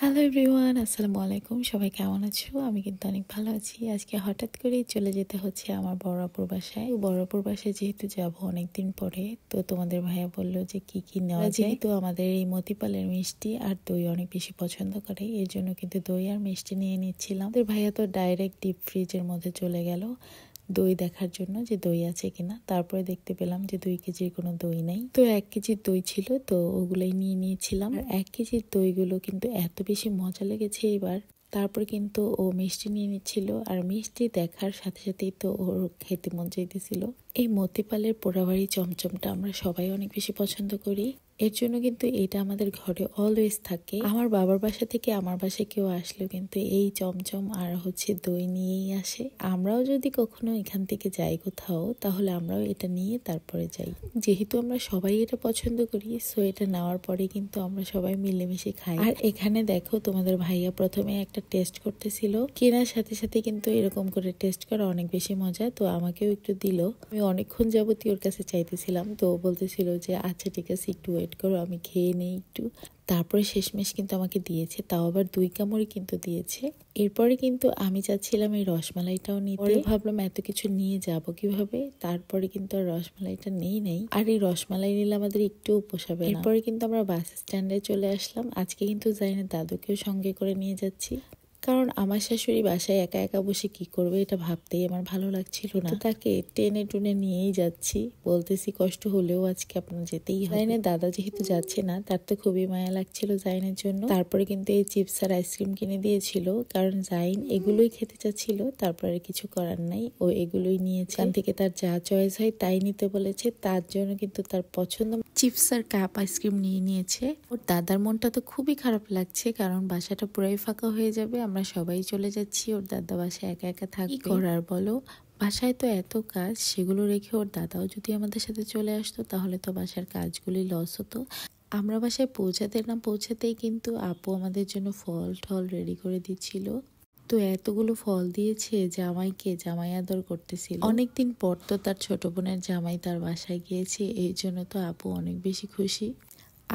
Hello everyone, আসসালামু আলাইকুম। সবাই কেমন আছো? আমি কিন্তু অনেক ভালো আছি। আজকে হঠাৎ করেই চলে যেতে হচ্ছে আমার বড় আপুর বাসায়। বড় আপুর বাসায় যেহেতু যাব অনেকদিন পরে, তো তোমাদের ভাইয়া বলল যে কি কি নেওয়া যায়। যেহেতু আমাদের এই মতিপালের মিষ্টি আর দই অনেক বেশি পছন্দ করে, এর জন্য কিন্তু দই আর মিষ্টি নিয়ে নিচ্ছিলাম। তো ভাইয়া তো ডাইরেক্ট ডিপ ফ্রিজের মধ্যে চলে গেল দই দেখার জন্য যে দই আছে কিনা। তারপরে দেখতে পেলাম যে 2 কেজির কোনো দই নেই, তো 1 কেজির দই ছিল, তো ওগুলাই নিয়ে নিয়েছিলাম। আর 1 কেজির দইগুলো কিন্তু এত বেশি মজা লেগেছে এবার। তারপর কিন্তু ও মিষ্টি নিয়ে নিচ্ছিল, আর মিষ্টি দেখার সাথে সাথেই তো ওর খেতে মন চাইতেছিল। এই মতিপালের পোড়াবাড়ি চমচমটা আমরা সবাই অনেক বেশি পছন্দ করি, এর জন্য কিন্তু এটা আমাদের ঘরে অলওয়েজ থাকে। আমার বাবার বাসা থেকে আমার বাসায় কেউ আসলেও কিন্তু এই চমচম আর দই নিয়েই আসে। আমরাও যদি কখনো এখান থেকে যাই কোথাও, তাহলে আমরাও এটা নিয়ে তারপরে যাই। যেহেতু আমরা সবাই এটা পছন্দ করি, সো এটা নেওয়ার পরে কিন্তু আমরা সবাই মিলেমিশে খাই। আর এখানে দেখো, তোমাদের ভাইয়া প্রথমে একটা টেস্ট করতেছিল, কেনার সাথে সাথে কিন্তু এরকম করে টেস্ট করা অনেক বেশি মজা, তো আমাকেও একটু দিল। আমি অনেকক্ষণ যাবতীয় ওর কাছে চাইতেছিলাম, তো বলতেছিল যে আচ্ছা ঠিক আছে, একটু ওয়েট করো, আমি খেয়ে নেই একটু। তারপরে শেষমেশ কিন্তু আমাকে দিয়েছে, তাও আবার 2 কামড়ই কিন্তু দিয়েছে। এরপরে কিন্তু আমি চাচ্ছিলাম এই রসমালাইটাও নিতে, ভাবলাম এত কিছু নিয়ে যাব কিভাবে, তারপরে কিন্তু আর রসমালাইটা নেই। আর এই রসমালাই নিলে আমাদের একটুও পোষাবে না। এরপরে কিন্তু আমরা বাস স্ট্যান্ডে চলে আসলাম। আজকে কিন্তু জাইনের দাদুকেও সঙ্গে করে নিয়ে যাচ্ছি, কারণ আমার শাশুড়ি বাসায় একা একা বসে কি করবে এটা ভাবতেই আমার ভালো লাগছিল না, তো তাকে টেনে টুনে নিয়েই যাচ্ছি। বলতেছি কষ্ট হলেও আজকে আপনার যেতেই হবে। জাইনের দাদা যেহেতু যাচ্ছে না, তার তো খুবই মায়া লাগছিল জাইনের জন্য। তারপরে কিন্তু এই চিপস আর আইসক্রিম কিনে দিয়েছিল, কারণ জাইন এগুলোই খেতে চাচ্ছিল। তারপরে কিছু করার নাই, ও এগুলোই নিয়েছে। এখান থেকে তার যা চয়েস হয় তাই নিতে বলেছে, তার জন্য কিন্তু তার পছন্দ চিপস আর কাপ আইসক্রিম নিয়ে নিয়েছে। ওর দাদার মনটা তো খুবই খারাপ লাগছে, কারণ বাসাটা পুরাই ফাঁকা হয়ে যাবে, আমরা সবাই চলে যাচ্ছি, ওর দাদা বাসায় একা একা থাকবে। কি করার বলো, বাসায় তো এত কাজ, সেগুলো রেখে ওর দাদাও যদি আমাদের সাথে চলে আসতো, তাহলে তো বাসার কাজগুলি লস হতো। আমরা বাসায় পৌঁছাতে না পৌঁছাতেই কিন্তু আপু আমাদের জন্য ফল টল রেডি করে দিচ্ছিল। তো এতগুলো ফল দিয়েছে জামাইকে, জামাই আদর করতেছিল। অনেকদিন পর তো তার ছোট বোনের জামাই তার বাসায় গিয়েছে, এই জন্য তো আপু অনেক বেশি খুশি।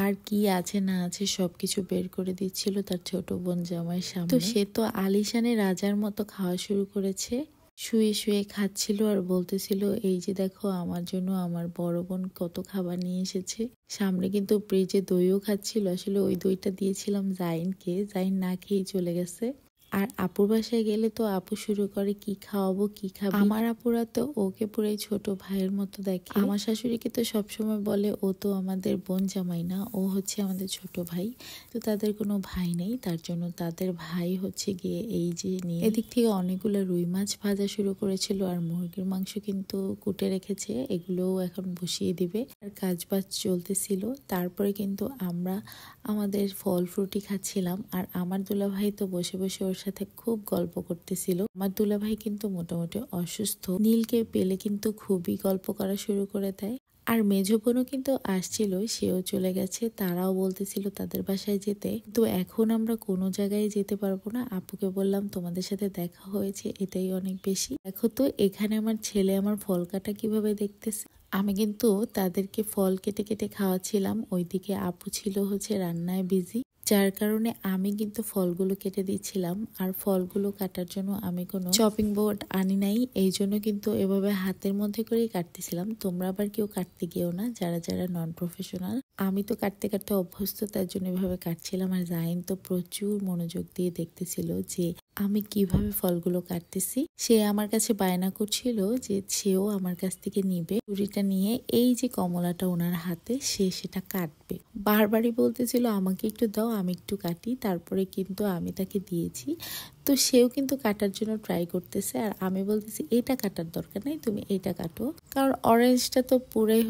আর কি আছে না আছে সবকিছু বের করে দিচ্ছিল তার ছোট বোন জামাইয়ের সামনে। তো সে তো আলিশানে রাজার মতো খাওয়া শুরু করেছে, শুয়ে শুয়ে খাচ্ছিল আর বলতেছিল এই যে দেখো আমার জন্য আমার বড় বোন কত খাবার নিয়ে এসেছে। সামনে কিন্তু ফ্রিজে দইও খাচ্ছিল, আসলে ওই দইটা দিয়েছিলাম জাইনকে, জাইন না খেয়েই চলে গেছে। আর আপুর বাসায় গেলে তো আপু শুরু করে কি খাওয়াবো কি খাবি। আমার আপুরা তো ওকে পুরাই ছোট ভাইয়ের মতো দেখে। আমার শাশুড়িকে তো সবসময় বলে ও তো আমাদের বোন জামাই না, ও আমাদের ছোট ভাই। তো তাদের কোনো ভাই নেই, তার জন্য তাদের ভাই গিয়ে এই যে নিয়ে এদিক থেকে অনেকগুলো রুই মাছ ভাজা শুরু করেছিল, আর মুরগির মাংস কিন্তু কুটে রেখেছে, এগুলোও এখন বসিয়ে দিবে। আর কাজ বাজ চলতেছিল। তারপরে কিন্তু আমরা আমাদের ফল ফ্রুটি খাচ্ছিলাম, আর আমার দুলাভাই তো বসে বসে ওর সাথে খুব গল্প করতেছিল। আমার দুলাভাই কিন্তু মোটামুটি অসুস্থ, নীলকে পেলে কিন্তু খুবই গল্প করা শুরু করে দেয়। আর মেজো বোনও কিন্তু আসছিল, সেও চলে গেছে। তারাও বলতেছিল তাদের বাসায় যেতে, তো এখন আমরা কোনো জায়গায় যেতে পারবো না। আপুকে বললাম তোমাদের সাথে দেখা হয়েছে, এটাই অনেক বেশি। দেখো তো এখানে আমার ছেলে আমার ফল কাটা কিভাবে দেখতেছে। আমি কিন্তু তাদেরকে ফল কেটে কেটে খাওয়াচ্ছিলাম, ওইদিকে আপু ছিল রান্নায় বিজি, যার কারণে আমি কিন্তু ফলগুলো কেটে দিচ্ছিলাম। আর ফলগুলো কাটার জন্য আমি কোনো চপিং বোর্ড আনি নাই, এই জন্য কিন্তু এভাবে হাতের মধ্যে করেই কাটতেছিলাম। তোমরা আবার কেউ কাটতে গিয়েও না, যারা যারা নন প্রফেশনাল। আমি তো কাটতে কাটতে অভ্যস্ত, তার জন্য এভাবে কাটছিলাম। আর জাইন তো প্রচুর মনোযোগ দিয়ে দেখতেছিল যে আমি কিভাবে ফলগুলো কাটতেছি। সে আমার কাছে বায়না করছিল যে সেও আমার কাছ থেকে নিবে, ছুরিটা নিয়ে এই যে কমলাটা ওনার হাতে, সে সেটা কাটবে। বারবারই বলতেছিল আমাকে একটু দাও, আমি একটু কাটি। তারপরে কিন্তু আমি তাকে দিয়েছি, তো সেও কিন্তু কাটার জন্য ট্রাই করতেছে। আর আমি বলতেছি এটা কাটার দরকার নেই, তুমি এটা কাটো, কারণ অরেঞ্জটা তো পুরাই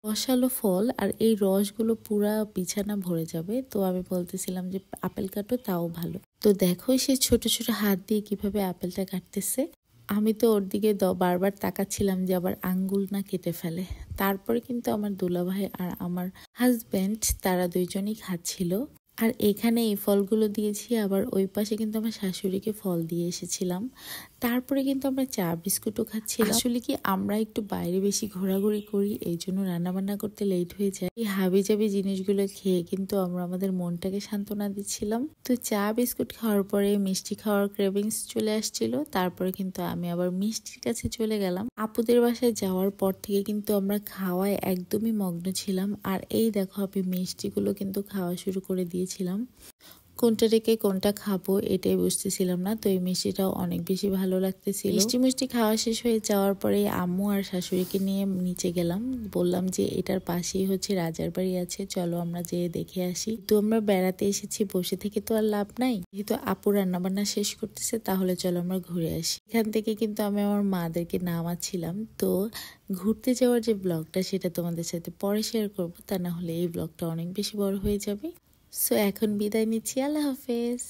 রসালো ফল, আর এই রসগুলো পুরা বিছানা ভরে যাবে। তো আমি বলতেছিলাম যে আপেল কাটো, তাও ভালো। তো দেখো সে ছোট ছোট হাত দিয়ে কিভাবে আপেলটা কাটতেছে। আমি তো ওর দিকে বারবার তাকাচ্ছিলাম যে আবার আঙ্গুল না কেটে ফেলে। তারপরে কিন্তু আমার দুলাভাই আর আমার হাজবেন্ড তারা দুইজনই খাচ্ছিল। আর এখানে এই ফলগুলো দিয়েছি, আবার ওই পাশে কিন্তু আমার শাশুড়িকে ফল দিয়ে এসেছিলাম। তারপরে কিন্তু আমরা চা বিস্কুটও খাচ্ছিলাম। আসলে কি আমরা একটু বাইরে বেশি ঘোরাঘুরি করি, এই জন্য রান্নাবান্না করতে লেট হয়ে যায়। এই হাবিজাবি জিনিসগুলো খেয়ে কিন্তু আমরা আমাদের মনটাকে সান্ত্বনা দিচ্ছিলাম। তো চা বিস্কুট খাওয়ার পরে মিষ্টি খাওয়ার ক্রেভিংস চলে আসছিল। তারপরে কিন্তু আমি আবার মিষ্টির কাছে চলে গেলাম। আপুদের বাসায় যাওয়ার পর থেকে কিন্তু আমরা খাওয়ায় একদমই মগ্ন ছিলাম। আর এই দেখো আমি মিষ্টিগুলো কিন্তু খাওয়া শুরু করে দিয়েছিলাম। কোনটা রেখে কোনটা খাবো এটাই বুঝতেছিলাম না। তো এই মিষ্টিটাও অনেক বেশি ভালো লাগতেছিল। মিষ্টি খাওয়া শেষ হয়ে যাওয়ার পরে আম্মু আর শাশুড়িকে নিয়ে নিচে গেলাম। বললাম যে এটার পাশেই হচ্ছে রাজার বাড়ি আছে, চলো আমরা যেয়ে দেখে আসি। তো আমরা বেড়াতে এসেছি, বসে থেকে তো আর লাভ নাই। যেহেতু আপু রান্না বান্না শেষ করতেছে, তাহলে চলো আমরা ঘুরে আসি। এখান থেকে কিন্তু আমি আমার মাদেরকে নামাচ্ছিলাম। তো ঘুরতে যাওয়ার যে ব্লগটা সেটা তোমাদের সাথে পরে শেয়ার করবো, তা না হলে এই ব্লগটা অনেক বেশি বড় হয়ে যাবে। সো এখন বিদায় নিচ্ছি, আল্লাহ হাফেজ।